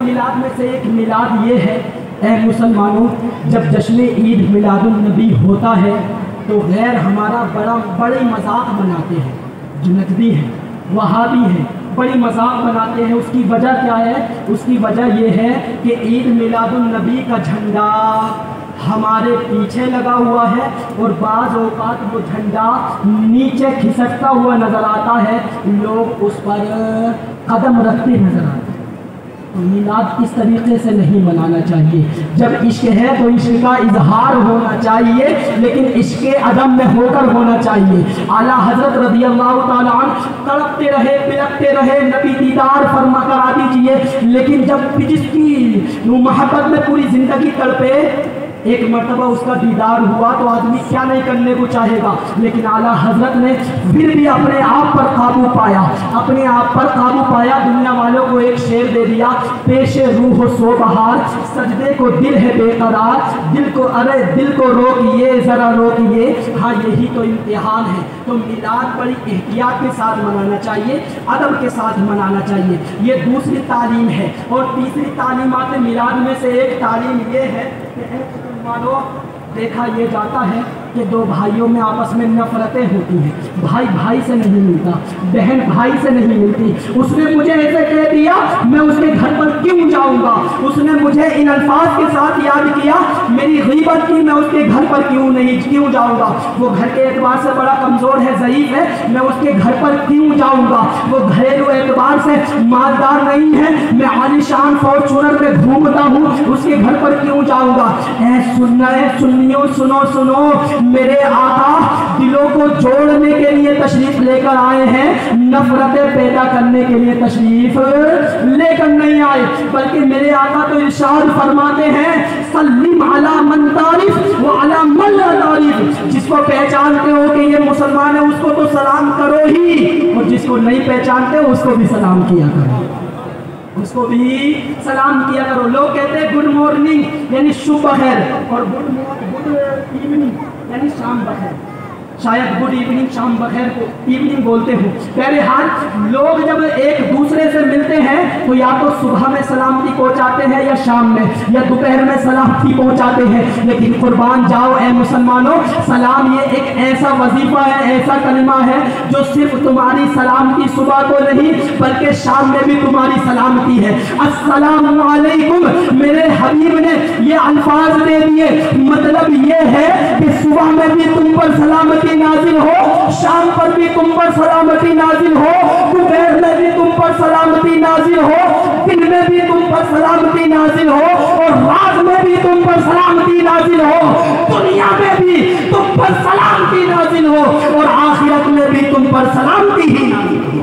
میلاد میں سے ایک میلاد یہ ہے، اے مسلمانوں، جب جشن عید میلاد النبی ہوتا ہے تو غیر ہمارا بڑی مذاق بناتے ہیں، جو نقدی ہیں، وہابی ہیں، بڑی مذاق بناتے ہیں۔ اس کی وجہ کیا ہے؟ اس کی وجہ یہ ہے کہ عید میلاد النبی کا جھنڈا ہمارے پیچھے لگا ہوا ہے اور بعض اوقات وہ جھنڈا نیچے کھسکتا ہوا نظر آتا ہے، لوگ اس پر قدم رکھتے نظر آتے ہیں۔ میلاد اس طریقے سے نہیں منانا چاہیے۔ جب عشق ہے تو عشق کا اظہار ہونا چاہیے، لیکن عشق عدم میں ہو کر ہونا چاہیے۔ اعلیٰ حضرت رضی اللہ تعالیٰ عنہ تڑپتے رہے، بلکتے رہے، نبی دیدار فرما کرا دیجئے، لیکن جب جس کی محبت میں پوری زندگی تڑپے، ایک مرتبہ اس کا دیدار ہوا تو آدمی کیا نہیں کرنے کو چاہے گا، لیکن اعلیٰ حضرت نے پھر بھی اپنے آپ پر قابو پایا، اپنے آپ پر قابو پایا۔ دنیا والوں کو ایک شعر دے دیا، پیش روح و سو بہار، سجدے کو دل ہے بے قرار، دل کو روکیے ذرا روکیے، ہاں یہی تو امتحان ہے۔ تو میلاد بڑی احتیاط کے ساتھ منانا چاہیے، ادب کے ساتھ منانا چاہیے، یہ دوسری تعلیم ہے۔ اور تیسری تعلیمات میلاد میں سے ایک تعلیم یہ ہے کہ دیکھا یہ جاتا ہے کہ دو بھائیوں میں آپس میں نفرتیں ہوتی ہیں، بھائی بھائی سے نہیں ملتا، بہن بھائی سے نہیں ملتی۔ اس نے مجھے ایسے کہہ دیا، میں اس کے گھر پر کیوں جاؤں گا؟ اس نے مجھے ان الفاظ کے ساتھ یاد کیا، میری غیبت کی، میں اس کے گھر پر کیوں جاؤں گا؟ وہ گھر کے اعتبار سے بڑا کمزور ہے، ضعیف ہے، میں اس کے گھر پر کیوں جاؤں گا؟ وہ گھریلو اعتبار سے مالدار نہیں ہے، میں عالیشان فارچونر میں گھومتا ہوں، اس کے گھر پر کیوں جاؤں گا؟ اے سنیوں سنو، میرے آقا دلوں کو جوڑنے کے لیے تشریف لے کر آئے ہیں، نفرتیں پیدا کرنے کے لیے تشریف لے کر نہیں آئے، بلکہ میرے آقا تو ارشاد فرماتے ہیں، سلم علی من تعرف وعلی من لا تعرف، جس کو پہچانتے ہو کہ یہ مسلمان ہے اس کو تو سلام کرو ہی، اور جس کو نہیں پہچانتے ہو اس کو بھی سلام کیا کرو، اس کو بھی سلام کیا کرو۔ لوگ کہتے ہیں گڈ مارننگ یعنی صبح بخیر، اور گڈ ایوننگ یعنی شام بخیر، شاید گڈ ایوننگ شام بخیر کو ایوننگ بولتے ہو۔ بہرحال لوگ جب ایک دوسرے سے ملتے ہیں تو یا تو صبح میں سلامتی پہنچاتے ہیں یا شام میں یا دوپہر میں سلامتی پہنچاتے ہیں، لیکن قربان جاؤ اے مسلمانوں، سلام یہ ایک ایسا وظیفہ ہے، ایسا کلمہ ہے جو صرف تمہاری سلامتی صبح کو نہیں بلکہ شام میں بھی تمہاری سلامتی ہے۔ السلام علیکم میرے حبیب نے یہ الفاظ دے دیے، مطلب یہ ہے کہ صبح میں بھی تم پر سلامتی نازل ہو، شام پر بھی تم پر سلامتی نازل ہو، دوپہر میں بھی تم پر سلامتی نازل ہو، دن میں بھی تم پر سلامتی نازل ہو، اور رات میں بھی تم پر سلامتی نازل ہو، دنیا میں بھی تم پر سلامتی نازل ہو، اور آخرت میں بھی تم پر سلامتی ہی نازل ہو۔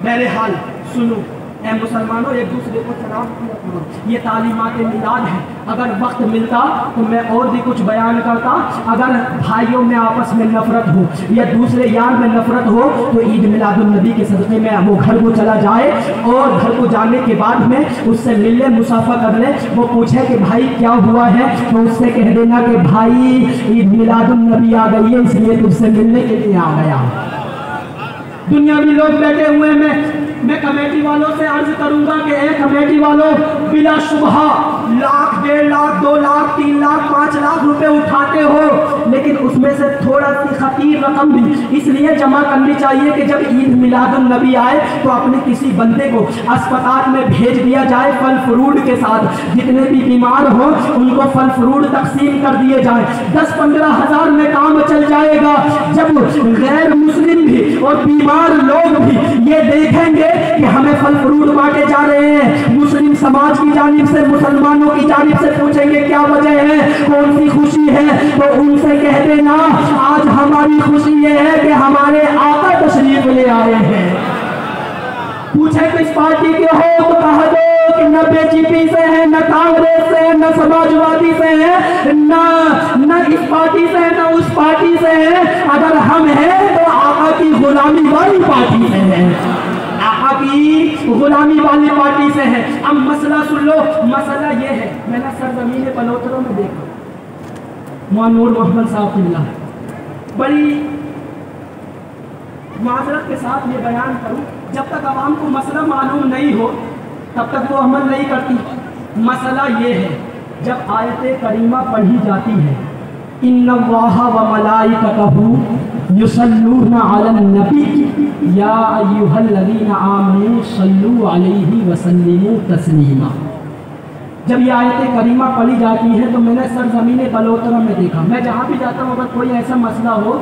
بہرحال سنو اے مسلمانوں، ایک دوسرے کو سلام کیا کرو، یہ تعلیمات میلاد ہے۔ اگر وقت ملتا تو میں اور بھی کچھ بیان کرتا۔ اگر بھائیوں میں آپس میں نفرت ہو یا دوسرے یار میں نفرت ہو تو عید میلاد النبی کے صدقے میں وہ گھر کو چلا جائے، اور گھر کو جانے کے بعد میں اس سے مل لے، مصافحہ کر لے، وہ پوچھے کہ بھائی کیا ہوا ہے تو اس سے کہہ دینا کہ بھائی عید میلاد النبی آ گئی ہے اس لیے تجھ سے ملنے کے لیے آ گیا۔ دنیاوی لوگ بیٹھے ہوئے میں کمیٹی والوں سے عرض کروں گا کہ اے کمیٹی والوں، بلا شبہ لاکھ، 1.5 لاکھ، 2 لاکھ، 3 لاکھ، 5 لاکھ روپے اٹھاتے ہو، لیکن اس میں سے تھوڑا سی خطیر رقم بھی اس لیے جمع کرنی چاہیے کہ جب عید میلاد النبی آئے تو اپنے کسی بندے کو اسپتال میں بھیج دیا جائے پھل فروٹ کے ساتھ، جتنے بھی بیمار ہوں ان کو پھل فروٹ تقسیم کر دیے جائیں، 10-15 ہزار میں کام چل جائے گا۔ جب غیر مسلم بھی اور بیمار لوگ بھی یہ دیکھیں گے کہ ہمیں پھل فروٹ بانٹے جا رہے ہیں، مسلم سماج کی جانب سے، مسلمانوں کی جانب سے پوچھیں گے کیا وجہ ہے، کون سی خوشی ہے، تو ان سے کہہ دینا آج ہماری خوشی یہ ہے کہ ہمارے آقا تشریف لے آئے ہیں۔ پوچھے کس پارٹی کے ہو تو کہا دو کہ نہ بی جے پی سے ہیں، نہ کانگریس سے ہیں، نہ سماجوادی سے ہیں، نہ اس پارٹی سے ہیں، نہ اس پارٹی سے ہیں، اگر ہم ہیں تو آقا کی غلامی والی پارٹی سے ہیں، آقا کی غلامی والی پارٹی سے ہے۔ اب مسئلہ سن لو، مسئلہ یہ ہے، میں نے سرزمین پلوتروں میں دیکھا، نور محمد صاحب اللہ، بڑی معذرت کے ساتھ یہ بیان کروں، جب تک عوام کو مسئلہ معلوم نہیں ہو تب تک وہ عمل نہیں کرتی. مسئلہ یہ ہے جب آیت کریمہ پڑھی جاتی ہے ان اللہ و ملائکتہ یصلون علی النبی یا ایھا الذین آمنوا صلوا علیہ وسلموا تسلیما. جب یہ آیت کریمہ پڑھی جاتی ہے تو میں نے سرزمین بلوترا میں دیکھا، میں جہاں بھی جاتا ہوں اگر کوئی ایسا مسئلہ ہو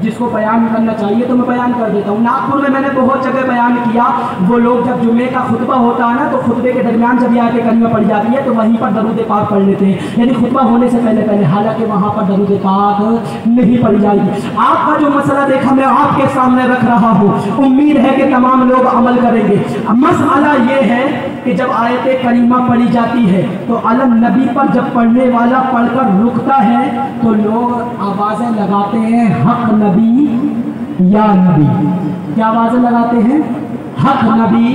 جس کو بیان کرنا چاہیے تو میں بیان کر دیتا ہوں. ناگپور میں نے بہت جگہ بیان کیا. وہ لوگ جب جمعے کا خطبہ ہوتا ہے نا تو خطبے کے درمیان جب یہ آیت کریمہ پڑھی جاتی ہے تو وہیں پر درود پاک پڑھ لیتے ہیں، یعنی خطبہ ہونے سے پہلے، حالانکہ وہاں پر درود پاک نہیں پڑھی جائے گی. آپ کا جو مسئلہ دیکھا میں آپ کے سامنے رکھ رہا ہوں، امید ہے کہ تمام لوگ عمل کریں گے. مسئلہ یہ ہے کہ جب آیت کریمہ پڑھی جاتی ہے تو علی نبی پر جب پڑھنے والا پڑھ کر رکتا ہے تو لوگ آوازیں لگاتے ہیں حق نبی یا نبی. کیا آوازیں لگاتے ہیں؟ حق نبی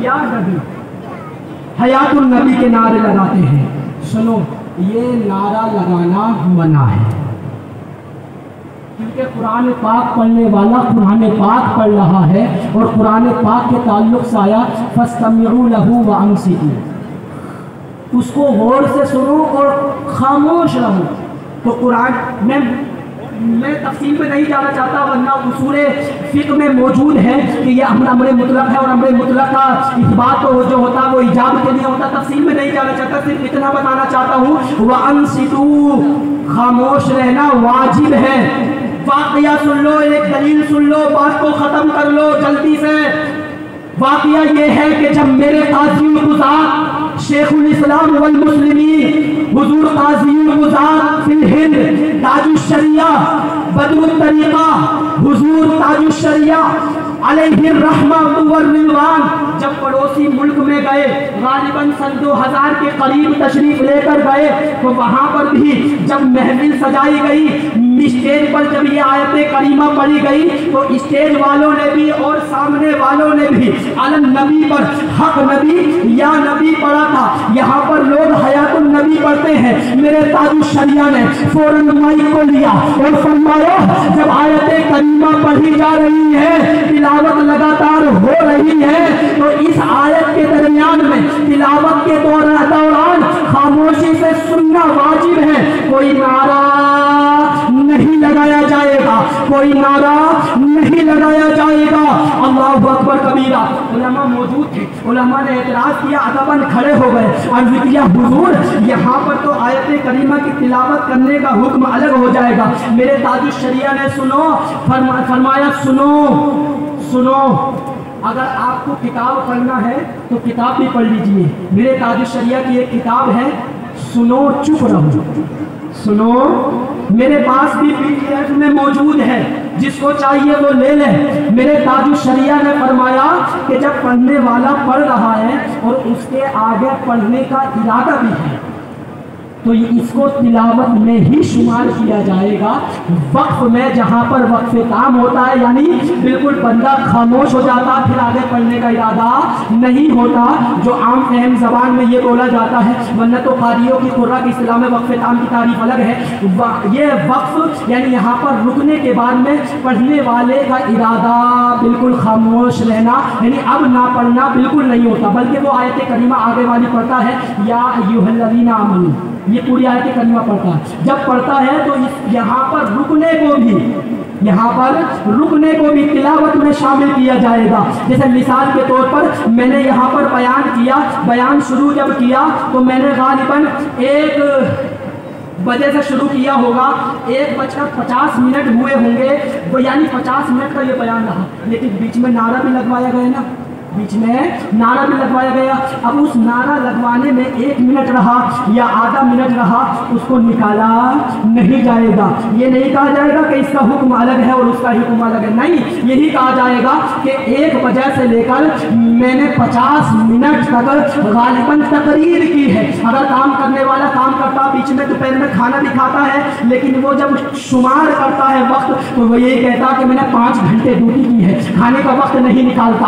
یا نبی. حیات النبی کے نعرے لگاتے ہیں. سنو، یہ نعرہ لگانا منع ہے کیونکہ قرآن پاک پڑھنے والا قرآن پاک پڑھ رہا ہے اور قرآن پاک کے تعلق سے آیا فاستمعوا له وانصتوا. اس کو غور سے سنو اور خاموش رہو. تو قرآن میں تفصیل پہ نہیں جانا چاہتا ورنہ اصول فقہ میں موجود ہے کہ یہ امر مطلق ہے اور امر مطلق کا اثبات تو جو ہوتا ہے وہ ایجاب کے لیے ہوتا. تفصیل میں نہیں جانا چاہتا، صرف اتنا بتانا چاہتا ہوں وَأَنصِتُوا، خاموش رہنا واجب ہے. واقعہ سن لو، ایک دلیل سن لو، بات کو ختم کر لو جلدی سے. واقعہ یہ ہے کہ جب میرے قاضی القضات شیخ الاسلام والمسلمین حضور قاضی القضات فی الہند تاج الشریعہ بدر الطریقہ حضور تاج الشریعہ علیہ الرحمہ والرضوان جب پڑوسی ملک میں گئے، غالباً سن 2000 کے قریب تشریف لے کر گئے، تو وہاں پر بھی جب محفل سجائی گئی، اسٹیج پر جب یہ آیت کریمہ پڑھی گئی تو اسٹیج والوں نے بھی اور سامنے والوں نے بھی علی النبی پر حق نبی یا نبی پڑھا تھا. یہاں پر لوگ حیات النبی پڑھتے ہیں. میرے تاج الشریعہ نے فوراً مائک کو لیا اور فرمایا جب آیت کریمہ پڑھی جا رہی ہے، تلاوت لگاتار ہو رہی ہے، تو اس آیت کے درمیان میں تلاوت کے دوران خاموشی سے سننا واجب ہے. کوئی نعرہ نہیں لگایا جائے گا، کوئی نعرہ نہیں لگایا جائے گا. اللہ اکبر کبیرہ. علماء موجود تھے، علماء نے اعتراض کیا، ادباً کھڑے ہو گئے، عرض کیا حضور یہاں پر تو آیت کریمہ کی تلاوت کرنے کا حکم الگ ہو جائے گا. میرے تاج الشریعہ نے فرمایا سنو، اگر آپ کو کتاب پڑھنا ہے تو کتاب بھی پڑھ لیجئے. میرے تاج الشریعہ کی ایک کتاب ہے سنو چپ رہو. سنو، میرے پاس بھی PDF میں موجود ہے، جس کو چاہیے وہ لے لے. میرے تاج الشریعہ نے فرمایا کہ جب پڑھنے والا پڑھ رہا ہے اور اس کے آگے پڑھنے کا ارادہ بھی ہے تو اس کو تلاوت میں ہی شمار کیا جائے گا. وقف میں جہاں پر وقف کام ہوتا ہے، یعنی بالکل بندہ خاموش ہو جاتا ہے، پھر آگے پڑھنے کا ارادہ نہیں ہوتا، جو عام فہم زبان میں یہ بولا جاتا ہے. ورنہ تو قاریوں کی قرہ کی اصطلاح میں وقف کام کی تعریف الگ ہے. یہ وقف یعنی یہاں پر رکنے کے بعد میں پڑھنے والے کا ارادہ بالکل خاموش رہنا، یعنی اب نہ پڑھنا بالکل نہیں ہوتا، بلکہ وہ آیت کریمہ آگے والی پڑھتا ہے یا ایھا الذین آمنوا، یہ پوری آیت کریمہ پڑھتا ہے. جب پڑھتا ہے تو یہاں پر رکنے کو بھی تلاوت میں شامل کیا جائے گا. جیسے مثال کے طور پر میں نے یہاں پر بیان شروع جب کیا تو میں نے غالباً 1 بجے سے شروع کیا ہوگا، 1:50 ہوئے ہوں گے، یعنی 50 منٹ کا یہ بیان رہا. لیکن بیچ میں نعرہ بھی لگوایا گیا نا، اب اس نعرہ لگوانے میں 1 منٹ رہا یا آدھا منٹ رہا، اس کو نکالا نہیں جائے گا. یہ نہیں کہا جائے گا کہ اس کا حکم الگ ہے اور اس کا حکم الگ ہے، نہیں، یہی کہا جائے گا کہ 1 بجے سے لے کر میں نے 50 منٹ تک غالباً تقریر کی ہے. اگر کام کرنے والا کام کرتا، بیچ میں دوپہر میں کھانا بھی کھاتا ہے، لیکن وہ جب شمار کرتا ہے وقت تو وہ یہی کہتا کہ میں نے 5 گھنٹے ڈیوٹی کی ہے، کھانے کا وقت نہیں نکالتا،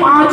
5